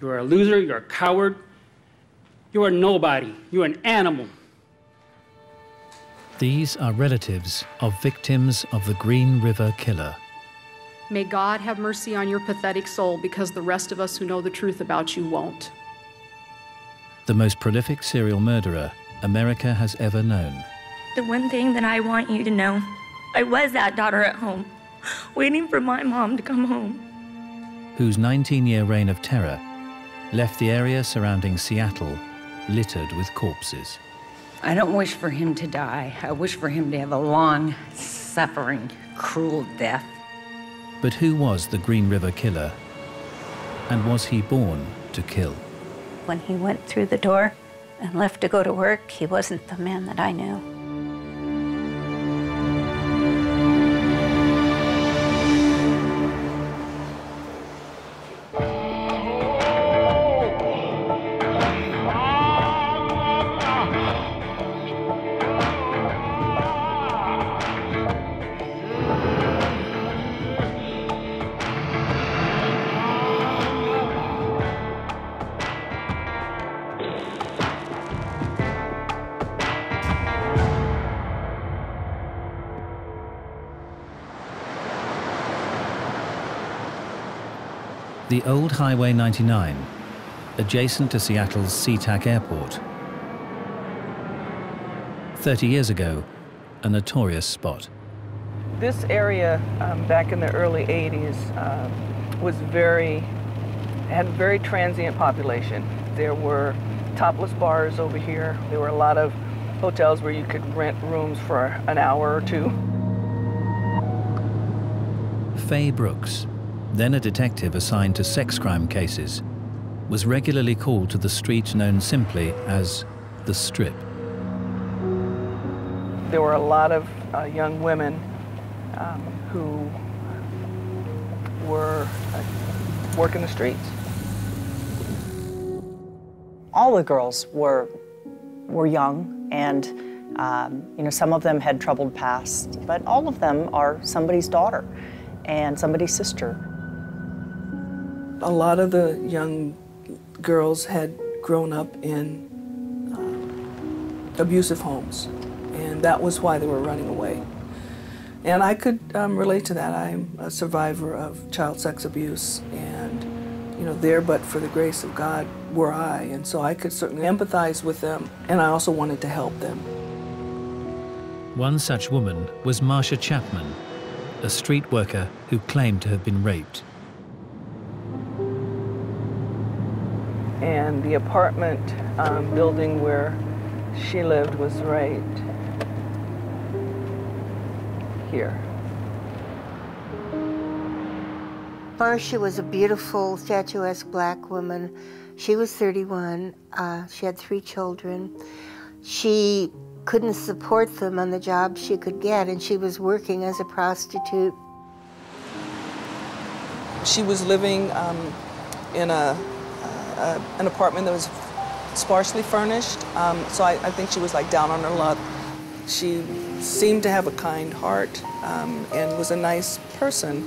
You're a loser, you're a coward, you're a nobody, you're an animal. These are relatives of victims of the Green River Killer. May God have mercy on your pathetic soul, because the rest of us who know the truth about you won't. The most prolific serial murderer America has ever known. The one thing that I want you to know, I was that daughter at home, waiting for my mom to come home. Whose 19-year reign of terror left the area surrounding Seattle littered with corpses. I don't wish for him to die. I wish for him to have a long, suffering, cruel death. But who was the Green River Killer? And was he born to kill? When he went through the door and left to go to work, he wasn't the man that I knew. The old Highway 99, adjacent to Seattle's SeaTac Airport. 30 years ago, a notorious spot. This area, back in the early 80s, had a very transient population. There were topless bars over here. There were a lot of hotels where you could rent rooms for an hour or two. Faye Brooks, then a detective assigned to sex crime cases, was regularly called to the street known simply as the Strip. There were a lot of young women who were working the streets. All the girls were young, and you know, some of them had troubled pasts, but all of them are somebody's daughter and somebody's sister. A lot of the young girls had grown up in abusive homes, and that was why they were running away. And I could relate to that. I'm a survivor of child sex abuse, and you know, there but for the grace of God were I, and so I could certainly empathize with them, and I also wanted to help them. One such woman was Marcia Chapman, a street worker who claimed to have been raped. And the apartment building where she lived was right here. Marcia was a beautiful, statuesque black woman. She was 31. She had 3 children. She couldn't support them on the job she could get, and she was working as a prostitute. She was living in an apartment that was sparsely furnished, so I think she was like down on her luck. She seemed to have a kind heart and was a nice person,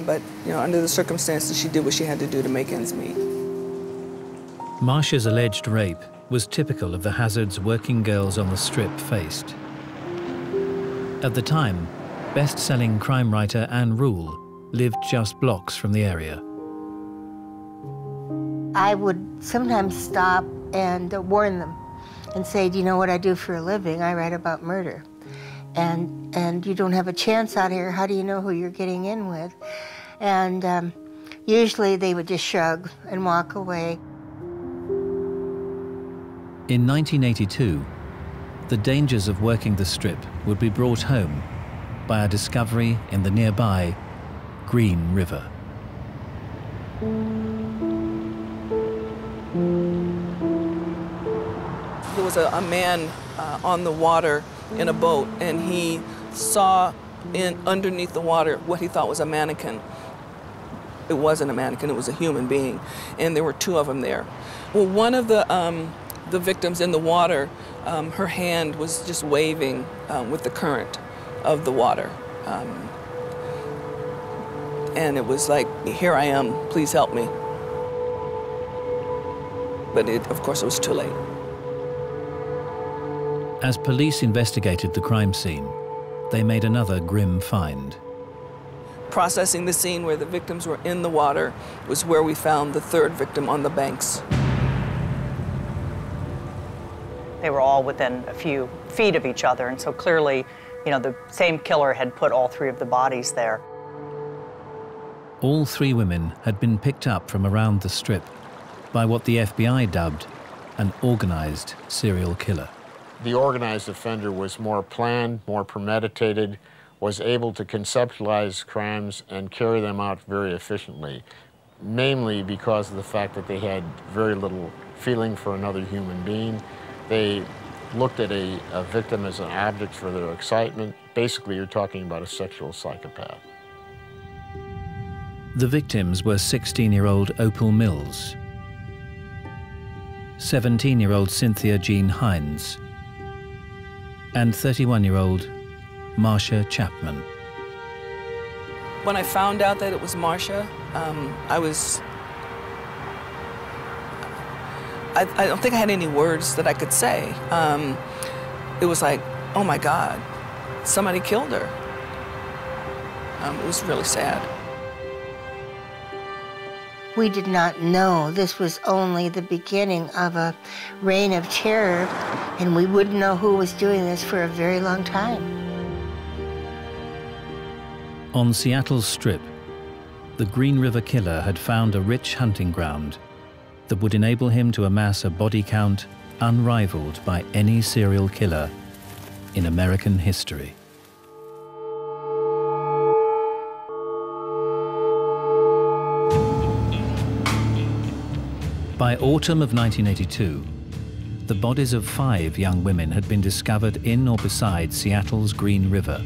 but you know, under the circumstances, she did what she had to do to make ends meet. Marcia's alleged rape was typical of the hazards working girls on the Strip faced. At the time, best-selling crime writer Anne Rule lived just blocks from the area. I would sometimes stop and warn them and say, do you know what I do for a living? I write about murder. And you don't have a chance out here. How do you know who you're getting in with? And usually they would just shrug and walk away. In 1982, the dangers of working the Strip would be brought home by a discovery in the nearby Green River. There was a man on the water in a boat, and he saw underneath the water what he thought was a mannequin. It wasn't a mannequin, it was a human being, and there were 2 of them there. Well, one of the victims in the water, her hand was just waving with the current of the water. And it was like, here I am, please help me. But of course, it was too late. As police investigated the crime scene, they made another grim find. Processing the scene where the victims were in the water was where we found the third victim on the banks. They were all within a few feet of each other, and so clearly, you know, the same killer had put all three of the bodies there. All three women had been picked up from around the Strip by what the FBI dubbed an organized serial killer. The organized offender was more planned, more premeditated, was able to conceptualize crimes and carry them out very efficiently, mainly because of the fact that they had very little feeling for another human being. They looked at a victim as an object for their excitement. Basically, you're talking about a sexual psychopath. The victims were 16-year-old Opal Mills, 17-year-old Cynthia Jean Hines, and 31-year-old Marcia Chapman. When I found out that it was Marcia, I don't think I had any words that I could say. It was like, oh my God, somebody killed her. It was really sad. We did not know this was only the beginning of a reign of terror, and we wouldn't know who was doing this for a very long time. On Seattle's Strip, the Green River Killer had found a rich hunting ground that would enable him to amass a body count unrivaled by any serial killer in American history. By autumn of 1982, the bodies of 5 young women had been discovered in or beside Seattle's Green River.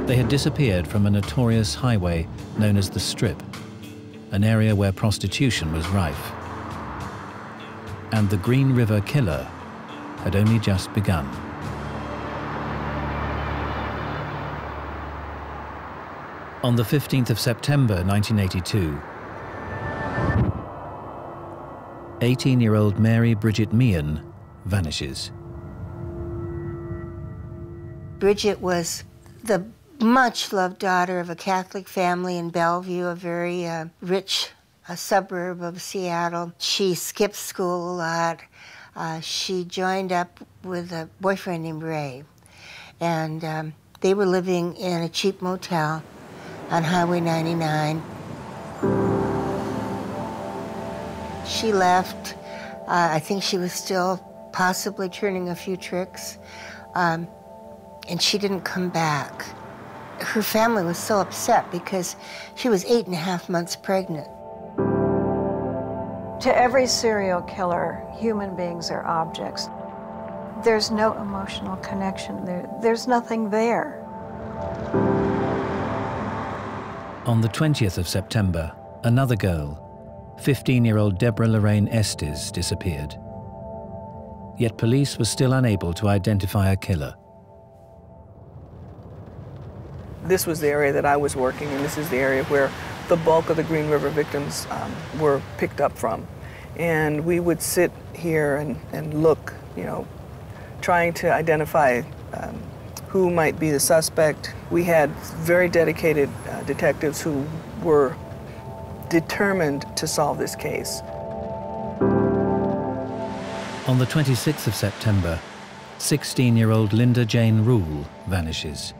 They had disappeared from a notorious highway known as the Strip, an area where prostitution was rife. And the Green River Killer had only just begun. On the 15th of September 1982, 18-year-old Mary Bridget Meehan vanishes. Bridget was the much-loved daughter of a Catholic family in Bellevue, a very rich suburb of Seattle. She skipped school a lot. She joined up with a boyfriend named Ray, and they were living in a cheap motel on Highway 99. She left. I think she was still possibly turning a few tricks, and she didn't come back. Her family was so upset because she was 8.5 months pregnant. To every serial killer, human beings are objects. There's no emotional connection. There's nothing there. On the 20th of September, another girl, 15-year-old Deborah Lorraine Estes, disappeared. Yet police were still unable to identify a killer. This was the area that I was working in. This is the area where the bulk of the Green River victims were picked up from. And we would sit here and look, you know, trying to identify who might be the suspect. We had very dedicated detectives who were determined to solve this case. On the 26th of September, 16-year-old Linda Jane Rule vanishes.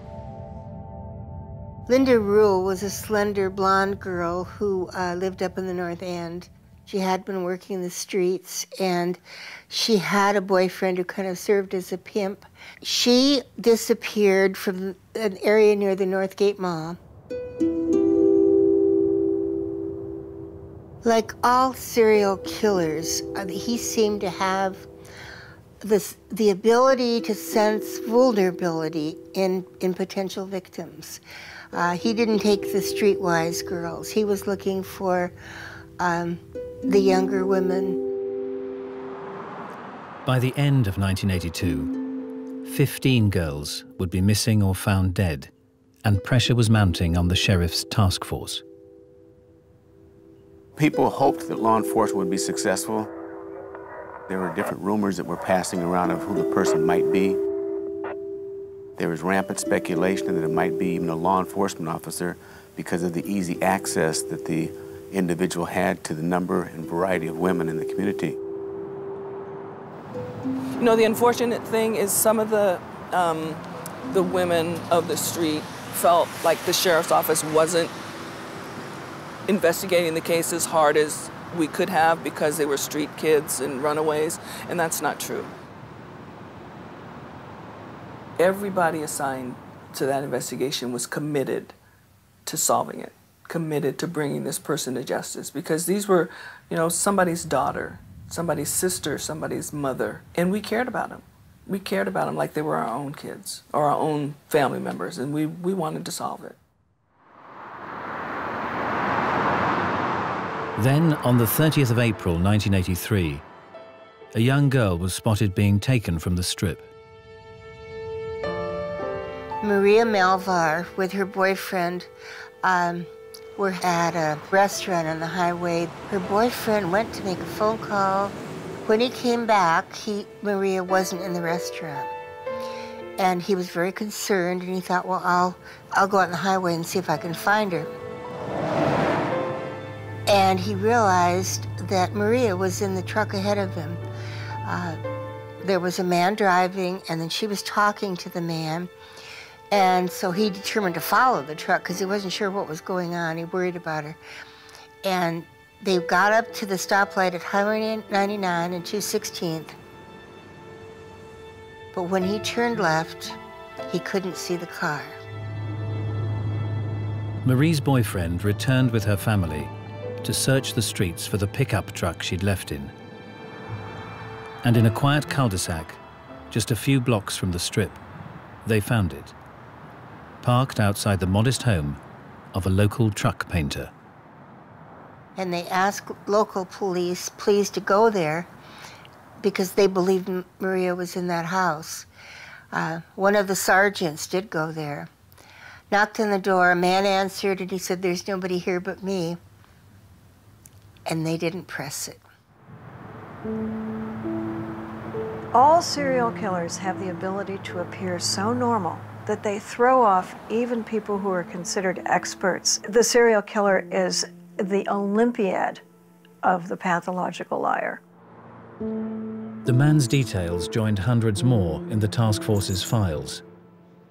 Linda Rule was a slender blonde girl who lived up in the North End. She had been working the streets, and she had a boyfriend who kind of served as a pimp. She disappeared from an area near the Northgate Mall. Like all serial killers, he seemed to have the ability to sense vulnerability in potential victims. He didn't take the streetwise girls. He was looking for the younger women. By the end of 1982, 15 girls would be missing or found dead, and pressure was mounting on the sheriff's task force. People hoped that law enforcement would be successful. There were different rumors that were passing around of who the person might be. There was rampant speculation that it might be even a law enforcement officer because of the easy access that the individual had to the number and variety of women in the community. You know, the unfortunate thing is some of the women of the street felt like the sheriff's office wasn't investigating the case as hard as we could have because they were street kids and runaways, and that's not true. Everybody assigned to that investigation was committed to solving it, committed to bringing this person to justice, because these were, you know, somebody's daughter, somebody's sister, somebody's mother, and we cared about them. We cared about them like they were our own kids or our own family members, and we wanted to solve it. Then, on the 30th of April 1983, a young girl was spotted being taken from the Strip. Maria Malvar, with her boyfriend, were at a restaurant on the highway. Her boyfriend went to make a phone call. When he came back, Maria wasn't in the restaurant. And he was very concerned, and he thought, well, I'll go out on the highway and see if I can find her. And he realized that Maria was in the truck ahead of him. There was a man driving, and then she was talking to the man. And so he determined to follow the truck because he wasn't sure what was going on. He worried about her. And they got up to the stoplight at Highway 99 and 216th. But when he turned left, he couldn't see the car. Marie's boyfriend returned with her family to search the streets for the pickup truck she'd left in. And in a quiet cul-de-sac, just a few blocks from the Strip, they found it, parked outside the modest home of a local truck painter. And they asked local police, please, to go there because they believed Maria was in that house. One of the sergeants did go there, knocked on the door, a man answered, and he said, there's nobody here but me. And they didn't press it. All serial killers have the ability to appear so normal that they throw off even people who are considered experts. The serial killer is the Olympiad of the pathological liar. The man's details joined hundreds more in the task force's files.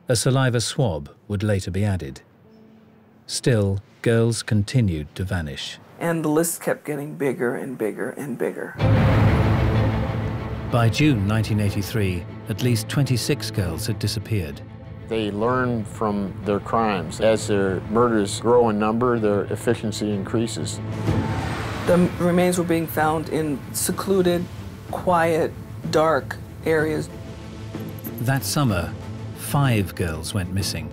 A saliva swab would later be added. Still, girls continued to vanish. And the list kept getting bigger and bigger and bigger. By June 1983, at least 26 girls had disappeared. They learn from their crimes. As their murders grow in number, their efficiency increases. The remains were being found in secluded, quiet, dark areas. That summer, 5 girls went missing.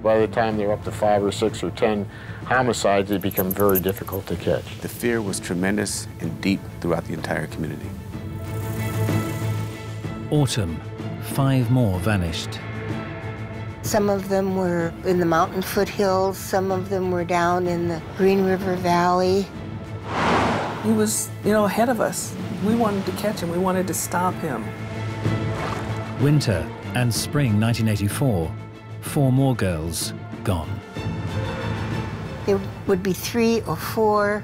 By the time they're up to 5 or 6 or 10 homicides, they become very difficult to catch. The fear was tremendous and deep throughout the entire community. Autumn, 5 more vanished. Some of them were in the mountain foothills, some of them were down in the Green River Valley. He was, you know, ahead of us. We wanted to catch him, we wanted to stop him. Winter and spring 1984, 4 more girls gone. There would be 3 or 4,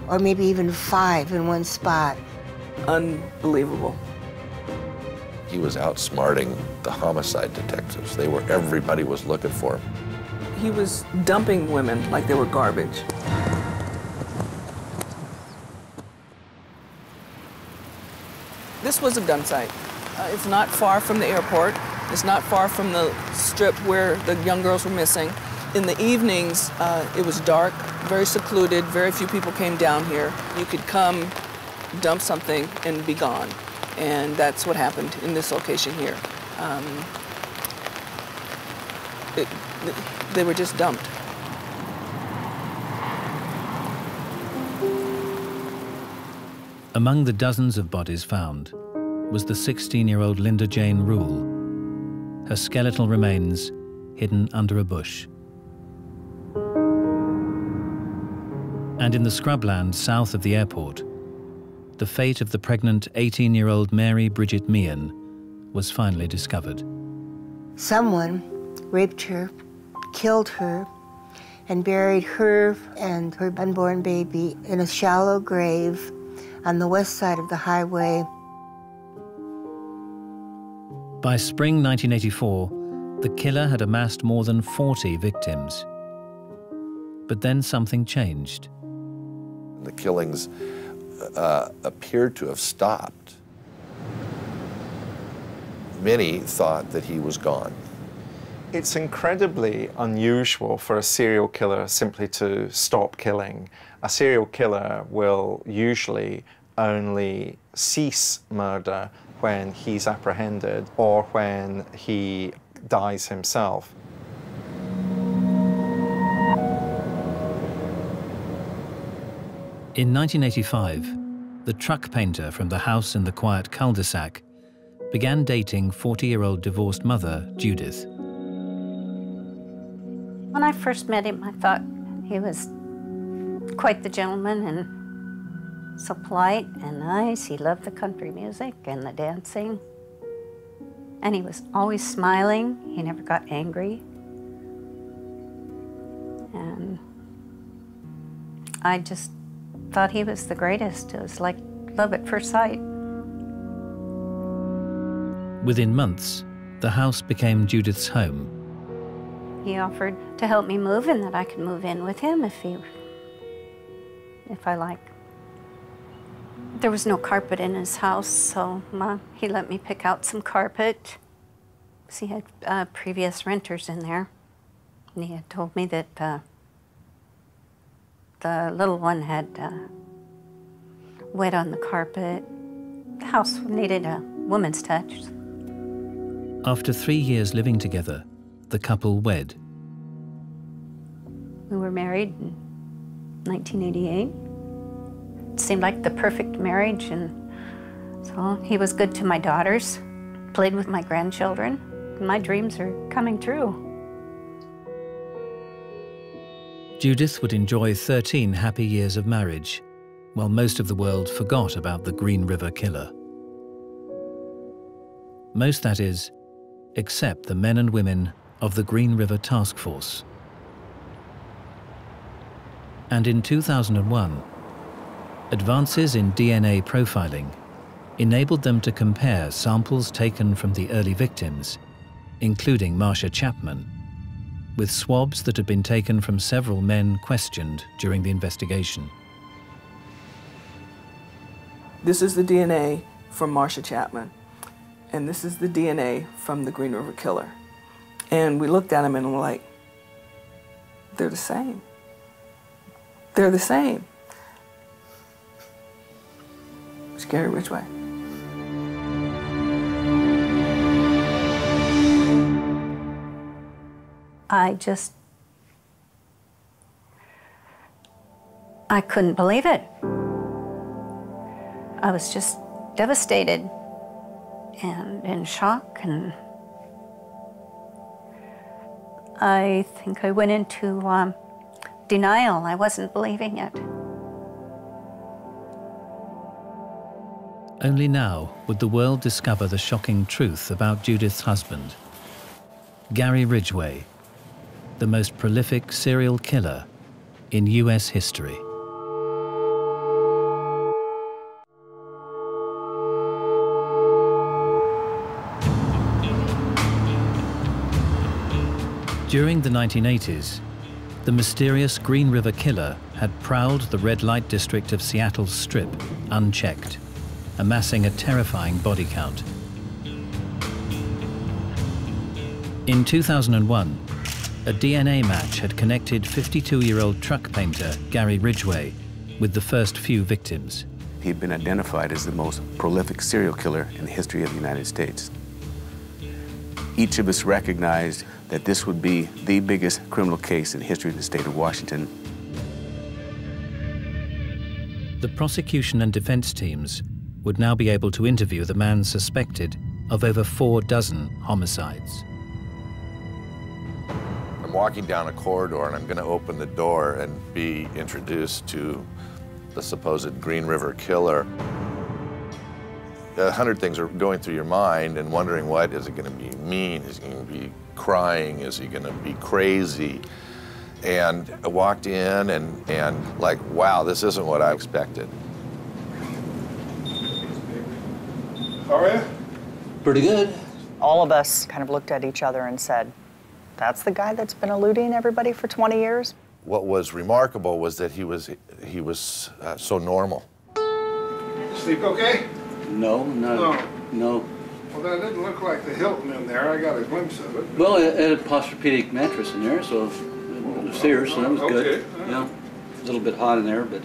or maybe even 5 in one spot. Unbelievable. He was outsmarting the homicide detectives. Everybody was looking for him. He was dumping women like they were garbage. This was a gun site. It's not far from the airport. It's not far from the Strip where the young girls were missing. In the evenings, it was dark, very secluded, very few people came down here. You could come, dump something, and be gone. And that's what happened in this location here. They were just dumped. Among the dozens of bodies found was the 16-year-old Linda Jane Rule, her skeletal remains hidden under a bush. And in the scrubland south of the airport, the fate of the pregnant 18-year-old Mary Bridget Meehan was finally discovered. Someone raped her, killed her, and buried her and her unborn baby in a shallow grave on the west side of the highway. By spring 1984, the killer had amassed more than 40 victims. But then something changed. The killings appeared to have stopped. Many thought that he was gone. It's incredibly unusual for a serial killer simply to stop killing. A serial killer will usually only cease murder when he's apprehended or when he dies himself. In 1985, the truck painter from the house in the quiet cul-de-sac began dating 40-year-old divorced mother, Judith. When I first met him, I thought he was quite the gentleman and so polite and nice. He loved the country music and the dancing. And he was always smiling. He never got angry. And I just thought he was the greatest. It was like love at first sight. Within months, the house became Judith's home. He offered to help me move and that I could move in with him if I like. There was no carpet in his house, so he let me pick out some carpet. He had previous renters in there. And he had told me that the little one had wet on the carpet. The house needed a woman's touch. After 3 years living together, the couple wed. We were married in 1988. It seemed like the perfect marriage, and so he was good to my daughters, played with my grandchildren. My dreams are coming true. Judith would enjoy 13 happy years of marriage, while most of the world forgot about the Green River Killer. Most, that is, except the men and women of the Green River Task Force. And in 2001, advances in DNA profiling enabled them to compare samples taken from the early victims, including Marcia Chapman, with swabs that had been taken from several men questioned during the investigation. This is the DNA from Marcia Chapman, and this is the DNA from the Green River Killer. And we looked at them and we're like, they're the same. They're the same. It's Gary Ridgway. I couldn't believe it. I was just devastated and in shock, and I think I went into denial. I wasn't believing it. Only now would the world discover the shocking truth about Judith's husband, Gary Ridgway, the most prolific serial killer in US history. During the 1980s, the mysterious Green River Killer had prowled the red light district of Seattle's Strip unchecked, amassing a terrifying body count. In 2001, a DNA match had connected 52-year-old truck painter Gary Ridgway with the first few victims. He had been identified as the most prolific serial killer in the history of the United States. Each of us recognized that this would be the biggest criminal case in the history of the state of Washington. The prosecution and defense teams would now be able to interview the man suspected of over 4 dozen homicides. walking down a corridor and I'm going to open the door and be introduced to the supposed Green River killer. 100 things are going through your mind and wondering, what is it going to be mean? Is he going to be crying? Is he going to be crazy? And I walked in and like, wow, this isn't what I expected. How are you? Pretty good. All of us kind of looked at each other and said, that's the guy that's been eluding everybody for 20 years? What was remarkable was that he was so normal. Sleep okay? No. Well, that didn't look like the Hilton in there. I got a glimpse of it. Well, it had a Posturepedic mattress in there, so it was serious, so that was good. Yeah, a little bit hot in there, but...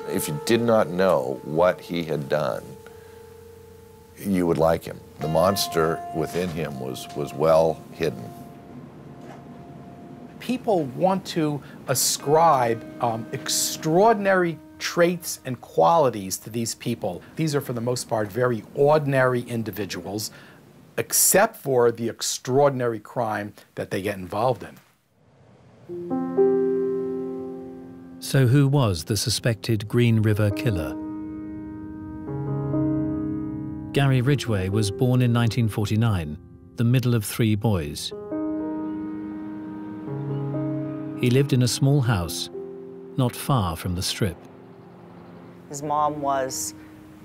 If you did not know what he had done, you would like him. The monster within him was well hidden. People want to ascribe extraordinary traits and qualities to these people. These are, for the most part, very ordinary individuals, except for the extraordinary crime that they get involved in. So who was the suspected Green River killer? Gary Ridgway was born in 1949, the middle of 3 boys. He lived in a small house, not far from the Strip. His mom was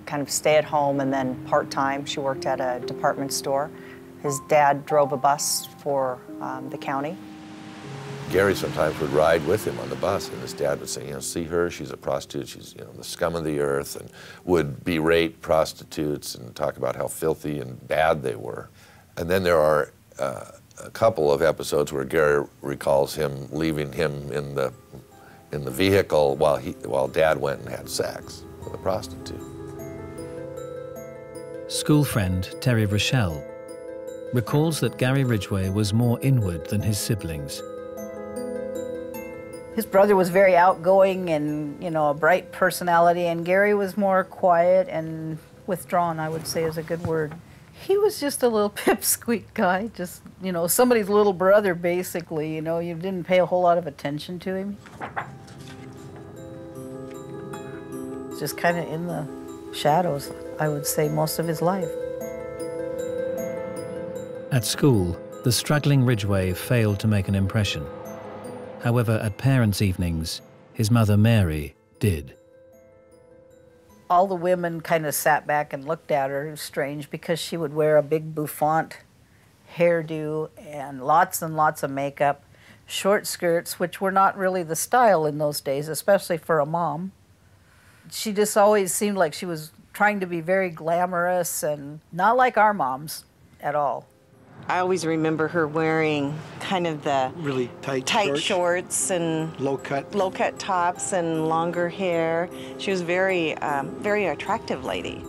kind of stay-at-home and then part-time. She worked at a department store. His dad drove a bus for the county. Gary sometimes would ride with him on the bus, and his dad would say, see her, she's a prostitute, she's the scum of the earth, and would berate prostitutes and talk about how filthy and bad they were. And then there are a couple of episodes where Gary recalls him leaving him in the vehicle while Dad went and had sex with a prostitute. School friend Terry Rochelle recalls that Gary Ridgway was more inward than his siblings. His brother was very outgoing and, a bright personality, and Gary was more quiet and withdrawn, I would say is a good word. He was just a little pipsqueak guy, just, somebody's little brother, basically, you didn't pay a whole lot of attention to him. Just kind of in the shadows, I would say, most of his life. At school, the struggling Ridgway failed to make an impression. However, at parents' evenings, his mother Mary did. All the women kind of sat back and looked at her. It was strange because she would wear a big bouffant hairdo and lots of makeup, short skirts, which were not really the style in those days, especially for a mom. She just always seemed like she was trying to be very glamorous and not like our moms at all. I always remember her wearing kind of the really tight shorts and low cut tops and longer hair. She was very attractive lady.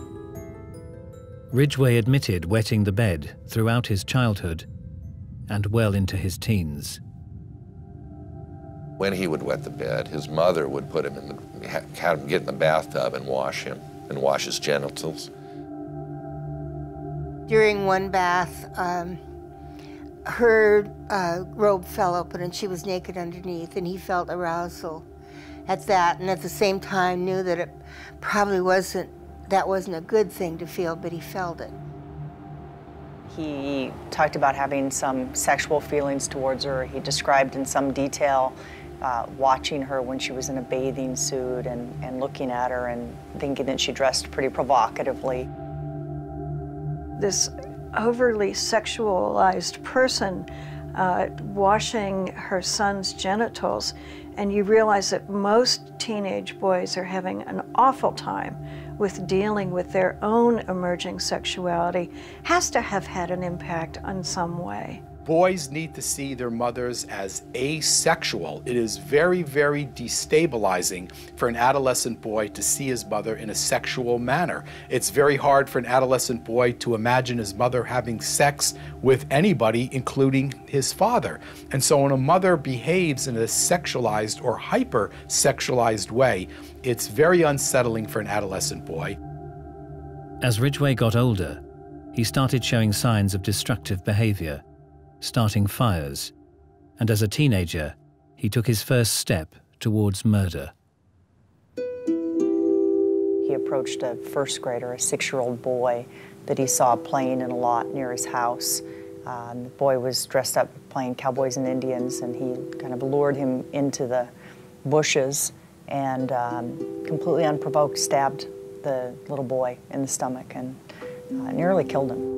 Ridgway admitted wetting the bed throughout his childhood and well into his teens. When he would wet the bed, his mother would put him had him get in the bathtub and wash him and wash his genitals. During one bath, her robe fell open and she was naked underneath, and he felt arousal at that, and at the same time knew that it probably wasn't a good thing to feel, but he felt it. He talked about having some sexual feelings towards her. He described in some detail watching her when she was in a bathing suit and looking at her and thinking that she dressed pretty provocatively. This overly sexualized person washing her son's genitals, and you realize that most teenage boys are having an awful time with dealing with their own emerging sexuality, has to have had an impact on some way. Boys need to see their mothers as asexual. It is very, very destabilizing for an adolescent boy to see his mother in a sexual manner. It's very hard for an adolescent boy to imagine his mother having sex with anybody, including his father. And so when a mother behaves in a sexualized or hyper-sexualized way, it's very unsettling for an adolescent boy. As Ridgway got older, he started showing signs of destructive behavior, starting fires, and as a teenager, he took his first step towards murder. He approached a first grader, a 6-year-old boy, that he saw playing in a lot near his house. The boy was dressed up playing cowboys and Indians, and he kind of lured him into the bushes and completely unprovoked stabbed the little boy in the stomach and nearly killed him.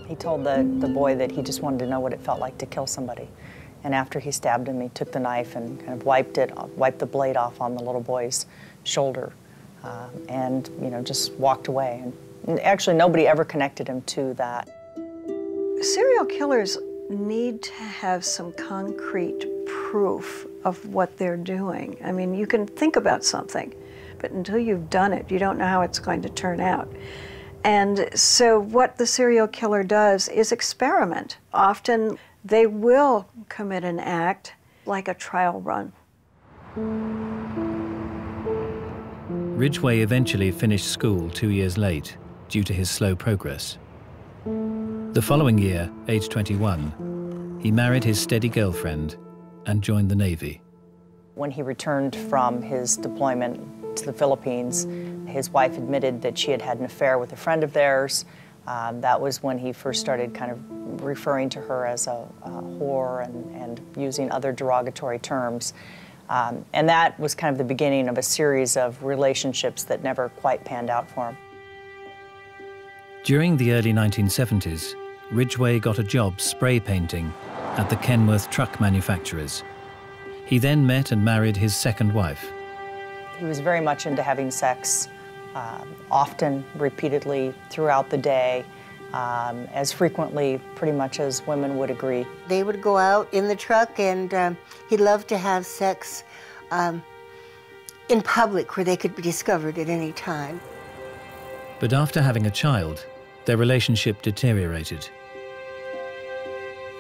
He told the boy that he just wanted to know what it felt like to kill somebody. And after he stabbed him, he took the knife and kind of wiped the blade off on the little boy's shoulder, and just walked away. And actually, nobody ever connected him to that. Serial killers need to have some concrete proof of what they're doing. I mean, you can think about something, but until you've done it, you don't know how it's going to turn out. And so what the serial killer does is experiment. Often they will commit an act like a trial run. Ridgway eventually finished school 2 years late due to his slow progress. The following year, age 21, he married his steady girlfriend and joined the Navy. When he returned from his deployment to the Philippines, his wife admitted that she had had an affair with a friend of theirs. That was when he first started kind of referring to her as a whore and using other derogatory terms. And that was kind of the beginning of a series of relationships that never quite panned out for him. During the early 1970s, Ridgway got a job spray painting at the Kenworth truck manufacturers. He then met and married his second wife. He was very much into having sex, often, repeatedly, throughout the day, as frequently, pretty much as women would agree. They would go out in the truck, and he loved to have sex in public where they could be discovered at any time. But after having a child, their relationship deteriorated.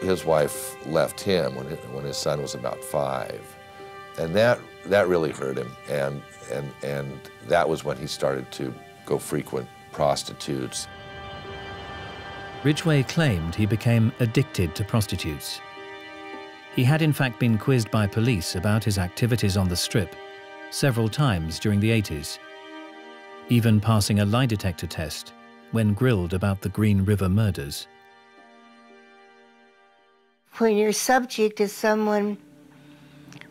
His wife left him when his son was about 5. And that really hurt him. And that was when he started to go frequent prostitutes. Ridgway claimed he became addicted to prostitutes. He had in fact been quizzed by police about his activities on the Strip several times during the 80s, even passing a lie detector test when grilled about the Green River murders. When your subject is someone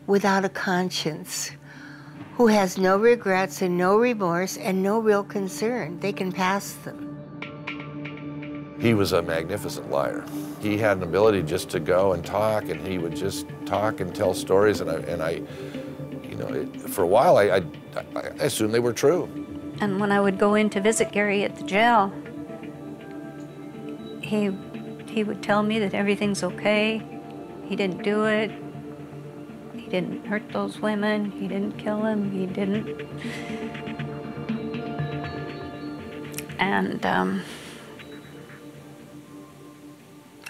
without a conscience, who has no regrets and no remorse and no real concern, they can pass them. He was a magnificent liar. He had an ability just to go and talk, and he would just talk and tell stories, and I for a while, I assumed they were true. And when I would go in to visit Gary at the jail, he would tell me that everything's okay. He didn't do it. He didn't hurt those women. He didn't kill them. He didn't. And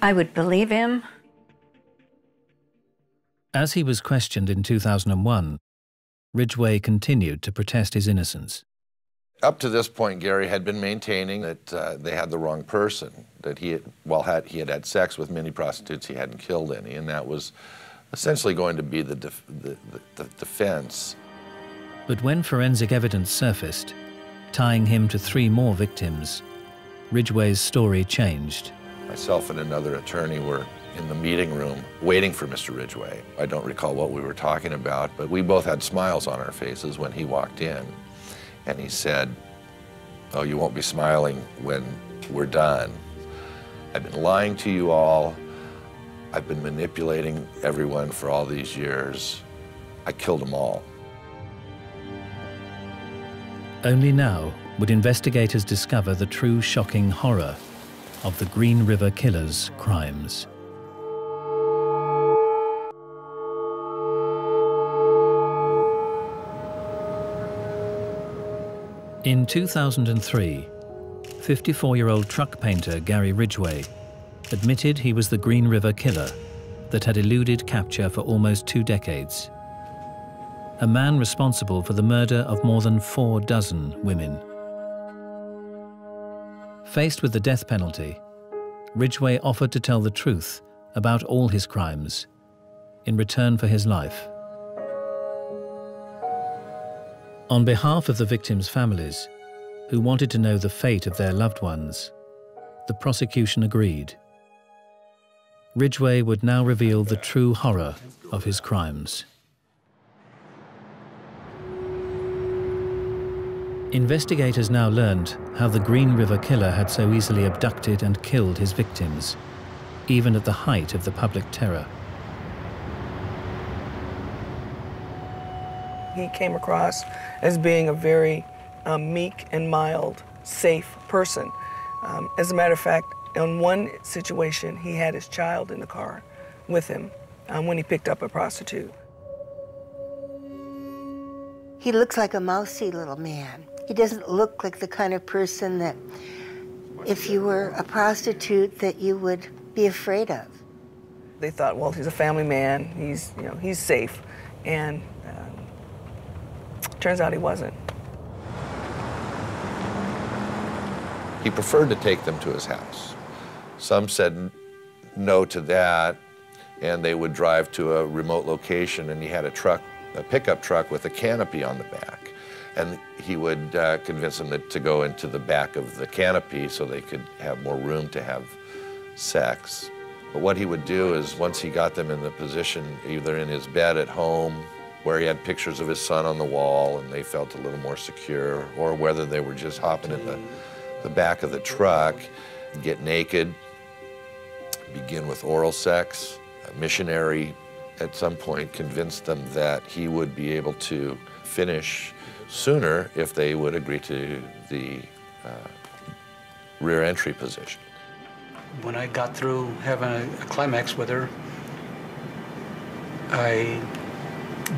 I would believe him. As he was questioned in 2001, Ridgway continued to protest his innocence. Up to this point, Gary had been maintaining that they had the wrong person, that he had had sex with many prostitutes, he hadn't killed any, and that was essentially going to be the defense. But when forensic evidence surfaced, tying him to 3 more victims, Ridgway's story changed. Myself and another attorney were in the meeting room waiting for Mr. Ridgway. I don't recall what we were talking about, but we both had smiles on our faces when he walked in. And he said, "Oh, you won't be smiling when we're done. I've been lying to you all. I've been manipulating everyone for all these years. I killed them all." Only now would investigators discover the true shocking horror of the Green River Killer's crimes. In 2003, 54-year-old truck painter Gary Ridgway admitted he was the Green River Killer that had eluded capture for almost 2 decades. A man responsible for the murder of more than 4 dozen women. Faced with the death penalty, Ridgway offered to tell the truth about all his crimes in return for his life. On behalf of the victims' families, who wanted to know the fate of their loved ones, the prosecution agreed. Ridgway would now reveal the true horror of his crimes. Investigators now learned how the Green River Killer had so easily abducted and killed his victims, even at the height of the public terror. He came across as being a very meek and mild, safe person. As a matter of fact, in one situation, he had his child in the car with him when he picked up a prostitute. He looks like a mousy little man. He doesn't look like the kind of person that, if you were a prostitute, that you would be afraid of. They thought, well, he's a family man, he's safe, and turns out he wasn't. He preferred to take them to his house. Some said no to that, and they would drive to a remote location, and he had a pickup truck with a canopy on the back. And he would convince them to go into the back of the canopy so they could have more room to have sex. But what he would do is, once he got them in the position, either in his bed at home, where he had pictures of his son on the wall and they felt a little more secure, or whether they were just hopping in the back of the truck, get naked, begin with oral sex. A missionary at some point convinced them that he would be able to finish sooner if they would agree to the rear entry position. When I got through having a climax with her, I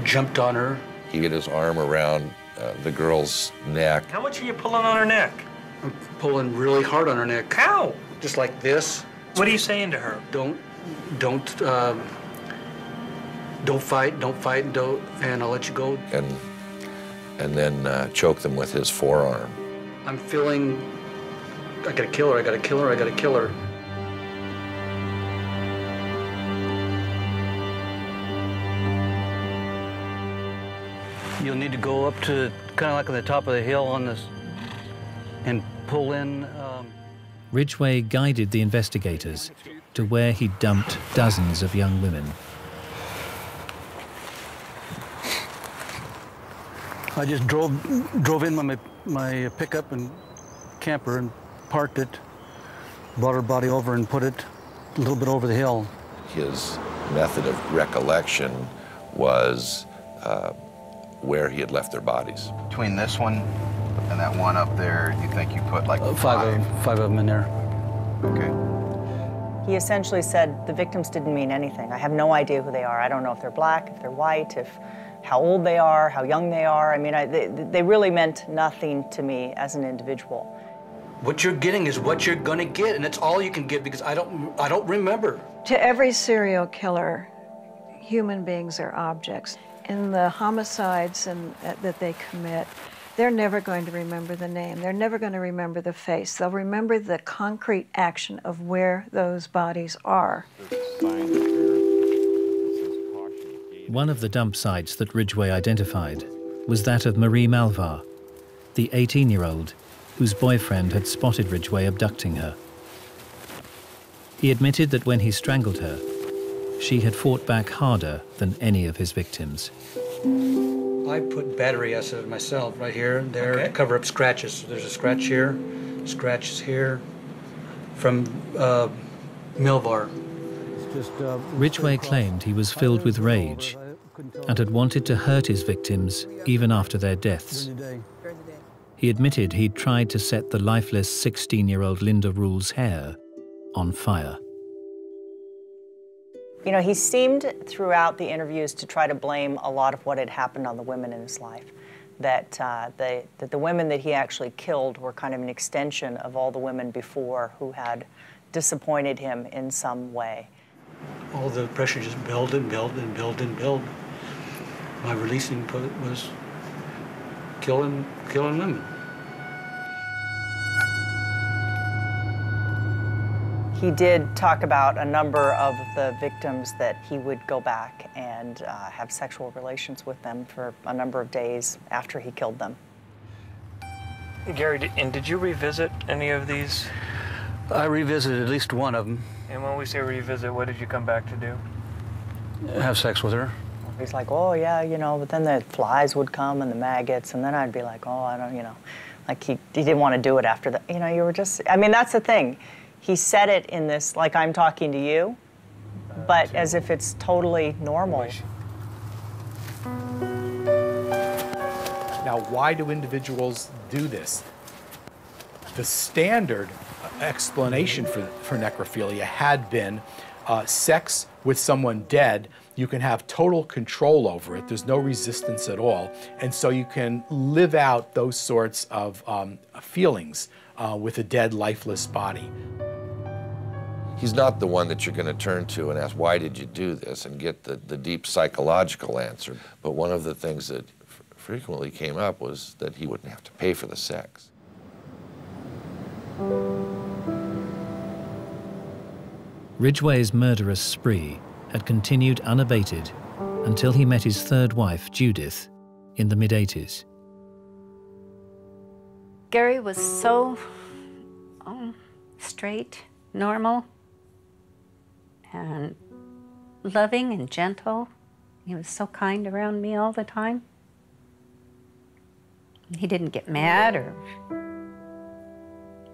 jumped on her. He had his arm around the girl's neck. How much are you pulling on her neck? I'm pulling really hard on her neck. How? Just like this. What are you saying to her? Don't fight, and I'll let you go. And then choke them with his forearm. I'm feeling, I gotta kill her, I gotta kill her, I gotta kill her. You'll need to go up to kind of like on the top of the hill on this and pull in. Ridgway guided the investigators to where he dumped dozens of young women. I just drove in my pickup and camper and parked it, brought her body over and put it a little bit over the hill. His method of recollection was where he had left their bodies. Between this one and that one up there, you think you put like five of them in there. Okay. He essentially said the victims didn't mean anything. I have no idea who they are. I don't know if they're black, if they're white, how old they are, how young they are. I mean, they really meant nothing to me as an individual. What you're getting is what you're gonna get, and that's all you can get because I don't remember. To every serial killer, human beings are objects. In the homicides that they commit, they're never going to remember the name. They're never going to remember the face. They'll remember the concrete action of where those bodies are. One of the dump sites that Ridgway identified was that of Marie Malvar, the 18-year-old whose boyfriend had spotted Ridgway abducting her. He admitted that when he strangled her, she had fought back harder than any of his victims. I put battery acid myself right here and there to cover up scratches. So there's a scratch here, scratches here from Malvar. Ridgway claimed he was filled with rage and had wanted to hurt his victims even after their deaths. He admitted he'd tried to set the lifeless 16-year-old Linda Rule's hair on fire. You know, he seemed throughout the interviews to try to blame a lot of what had happened on the women in his life. That the women that he actually killed were kind of an extension of all the women before who had disappointed him in some way. All the pressure just built and built and built and built. My releasing was killing women. He did talk about a number of the victims that he would go back and have sexual relations with them for a number of days after he killed them. Gary, and did you revisit any of these? I revisited at least one of them. And when we say revisit, what did you come back to do? Have sex with her. He's like, oh yeah, you know, but then the flies would come and the maggots, and then I'd be like, oh, I don't, you know, like he didn't want to do it after that. You know, you were just, I mean, that's the thing. He said it in this, like I'm talking to you, but as if it's totally normal. Now, why do individuals do this? The standard explanation for necrophilia had been sex with someone dead. You can have total control over it. There's no resistance at all. And so you can live out those sorts of feelings with a dead, lifeless body. He's not the one that you're going to turn to and ask, why did you do this, and get the deep psychological answer. But one of the things that frequently came up was that he wouldn't have to pay for the sex. Ridgway's murderous spree had continued unabated until he met his third wife, Judith, in the mid-80s. Gary was so straight, normal, and loving and gentle. He was so kind around me all the time. He didn't get mad or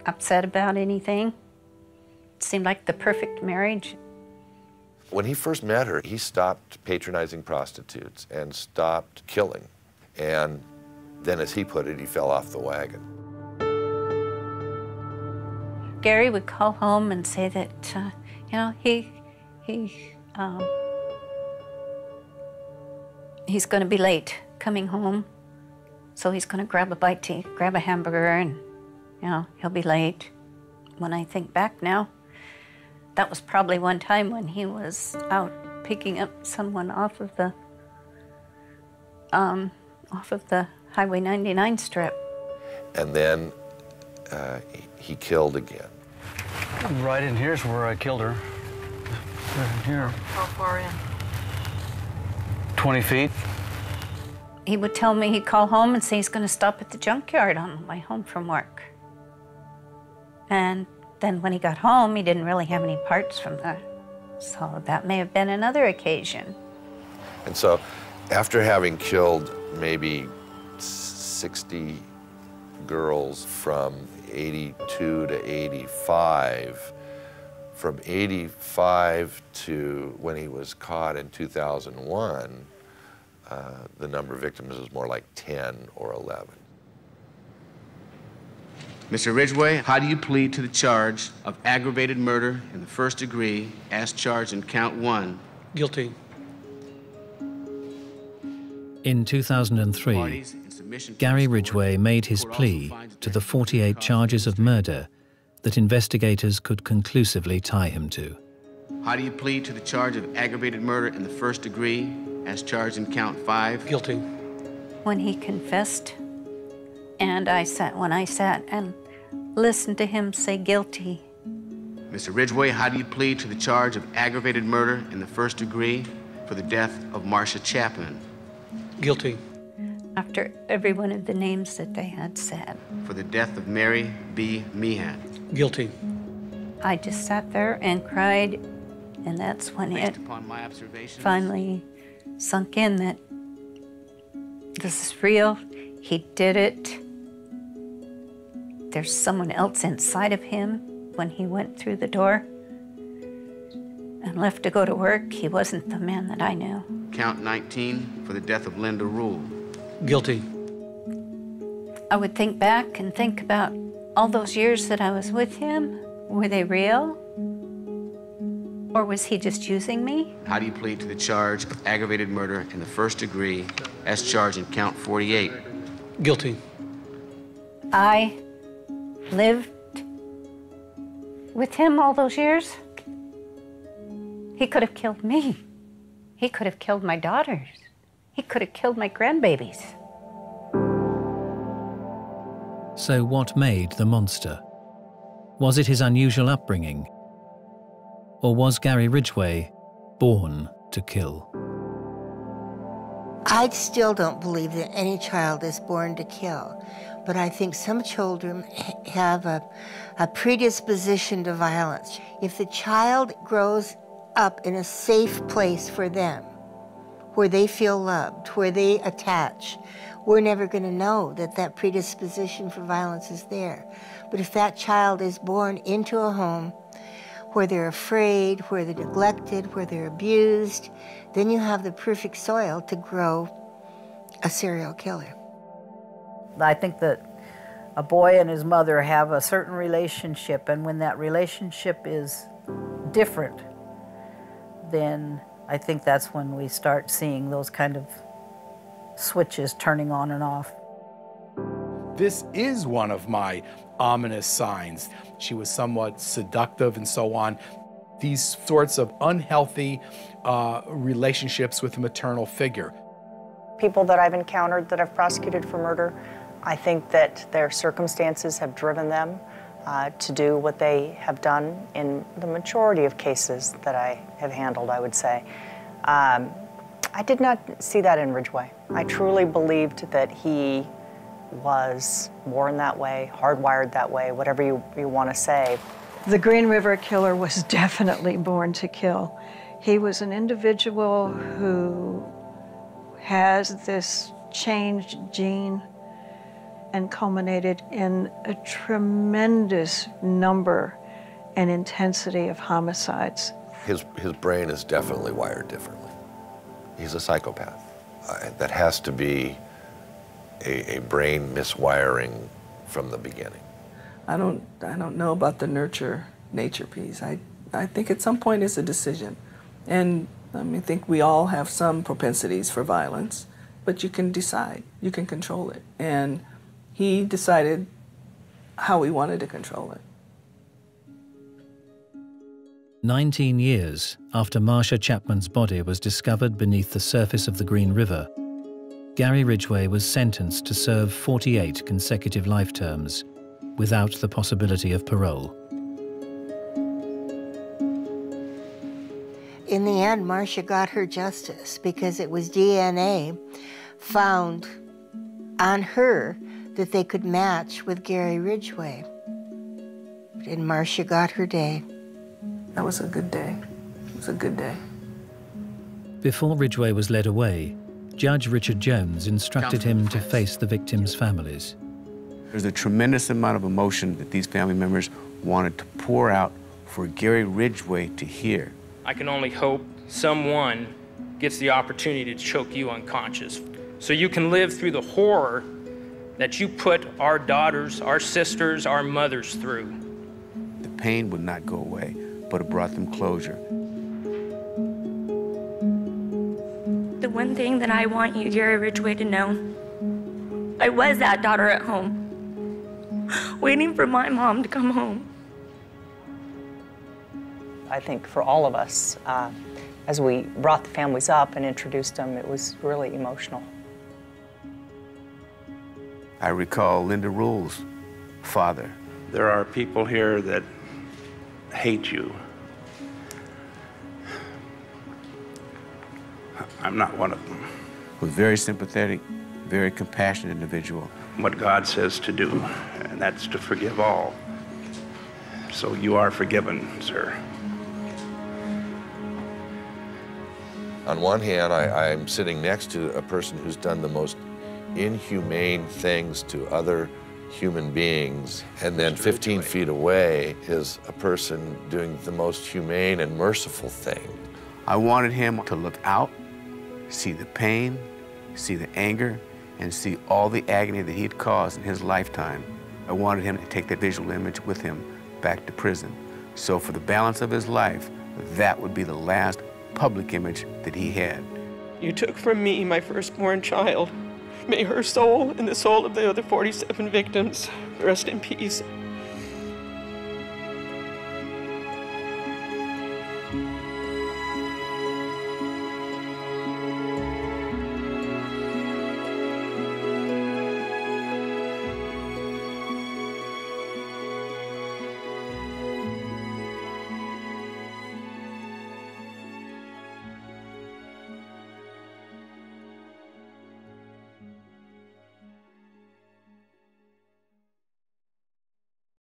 upset about anything. It seemed like the perfect marriage. When he first met her, he stopped patronizing prostitutes and stopped killing. And then, as he put it, he fell off the wagon. Gary would call home and say that, you know, he's going to be late coming home, so he's going to grab a bite to eat, grab a hamburger, and, you know, he'll be late. When I think back now, that was probably one time when he was out picking up someone off of the Highway 99 strip. And then he killed again. Right in here's where I killed her. Right in here. How far in? 20 feet. He would tell me he'd call home and say he's going to stop at the junkyard on the way home from work. And then when he got home, he didn't really have any parts from the, so that may have been another occasion. And so, after having killed maybe 60 girls from 82 to 85, from 85 to when he was caught in 2001, the number of victims was more like 10 or 11. Mr. Ridgway, how do you plead to the charge of aggravated murder in the first degree as charged in count 1? Guilty. In 2003, Gary Ridgway made his plea to the 48 charges of murder that investigators could conclusively tie him to. How do you plead to the charge of aggravated murder in the first degree as charged in count 5? Guilty. When he confessed, and when I sat and listened to him say guilty. Mr. Ridgway, how do you plead to the charge of aggravated murder in the first degree for the death of Marcia Chapman? Guilty. After every one of the names that they had said. For the death of Mary B. Meehan? Guilty. I just sat there and cried, and that's when it finally sunk in that this is real. He did it. There's someone else inside of him when he went through the door and left to go to work. He wasn't the man that I knew. Count 19 for the death of Linda Rule. Guilty. I would think back and think about all those years that I was with him. Were they real? Or was he just using me? How do you plead to the charge of aggravated murder in the first degree as charged in count 48? Guilty. I lived with him all those years. He could have killed me. He could have killed my daughters. He could have killed my grandbabies. So what made the monster? Was it his unusual upbringing? Or was Gary Ridgway born to kill? I still don't believe that any child is born to kill, but I think some children have a predisposition to violence. If the child grows up in a safe place for them, where they feel loved, where they attach, we're never going to know that that predisposition for violence is there. But if that child is born into a home where they're afraid, where they're neglected, where they're abused, then you have the perfect soil to grow a serial killer. I think that a boy and his mother have a certain relationship, and when that relationship is different, then I think that's when we start seeing those kind of switches turning on and off. This is one of my ominous signs. She was somewhat seductive and so on. These sorts of unhealthy relationships with a maternal figure. People that I've encountered that I've prosecuted for murder, I think that their circumstances have driven them to do what they have done in the majority of cases that I have handled, I would say. I did not see that in Ridgway. I truly believed that he was born that way, hardwired that way, whatever you want to say. The Green River Killer was definitely born to kill. He was an individual who has this changed gene and culminated in a tremendous number and intensity of homicides. His brain is definitely wired differently. He's a psychopath. That has to be a brain miswiring from the beginning. I don't know about the nature piece. I think at some point it's a decision. And I think we all have some propensities for violence, but you can decide, you can control it. And he decided how he wanted to control it. 19 years after Marsha Chapman's body was discovered beneath the surface of the Green River, Gary Ridgway was sentenced to serve 48 consecutive life terms without the possibility of parole. In the end, Marsha got her justice because it was DNA found on her that they could match with Gary Ridgway. And Marsha got her day. That was a good day. It was a good day. Before Ridgway was led away, Judge Richard Jones instructed him to face the victims' families. There's a tremendous amount of emotion that these family members wanted to pour out for Gary Ridgway to hear. I can only hope someone gets the opportunity to choke you unconscious so you can live through the horror that you put our daughters, our sisters, our mothers through. The pain would not go away, but it brought them closure. The one thing that I want you, Gary Ridgway, to know, I was that daughter at home, waiting for my mom to come home. I think for all of us, as we brought the families up and introduced them, it was really emotional. I recall Linda Rule's father. There are people here that hate you. I'm not one of them. Was very sympathetic, very compassionate individual. What God says to do, and that's to forgive all. So you are forgiven, sir. On one hand, I'm sitting next to a person who's done the most inhumane things to other human beings, and then 15 feet away is a person doing the most humane and merciful thing. I wanted him to look out, see the pain, see the anger, and see all the agony that he'd caused in his lifetime. I wanted him to take that visual image with him back to prison. So for the balance of his life, that would be the last public image that he had. You took from me my firstborn child. May her soul and the soul of the other 47 victims rest in peace.